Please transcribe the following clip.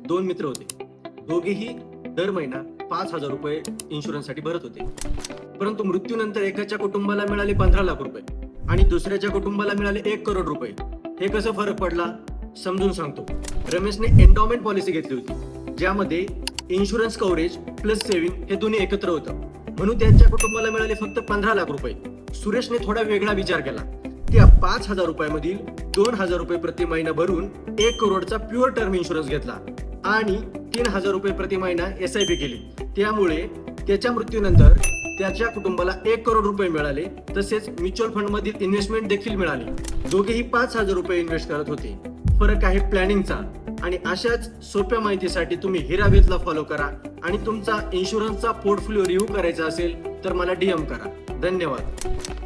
दोन मित्र होते. दोघेही दर महिना 5,000 रुपये इन्शुरन्ससाठी भरत होते. परंतु मृत्यूनंतर एकाच्या कुटुंबाला मिळाले 15 लाख रुपये आणि दुसऱ्याच्या कुटुंबाला मिळाले 1 करोड रुपये. हे कसं फरक पडला समजून सांगतो. रमेशने एंडॉमेंट पॉलिसी घेतली होती, ज्यामध्ये इन्शुरन्स कव्हरेज प्लस सेव्हिंग हे दोन्ही एकत्र होतं, म्हणून त्यांच्या कुटुंबाला मिळाले फक्त 15 लाख रुपये. सुरेशने थोडा वेगळा विचार केला. त्या 5,000 रुपयामधील 2,000 रुपये प्रति महिना भरून 1 करोडचा प्युअर टर्म इन्शुरन्स घेतला आणि 3,000 रुपये प्रति महिना SIP केली. त्यामुळे त्याच्या मृत्यूनंतर त्याच्या कुटुंबाला 1 करोड रुपये मिळाले. तसेच म्युच्युअल फंड मधील इन्व्हेस्टमेंट देखील मिळाली. दोघेही 5,000 रुपये इन्व्हेस्ट करत होते. फरक आहे प्लॅनिंगचा. आणि अशाच सोप्या माहितीसाठी तुम्ही हिरावेदला फॉलो करा आणि तुमचा इन्शुरन्सचा पोर्टफोलिओ रिव्ह्यू करायचा असेल तर मला DM करा. धन्यवाद.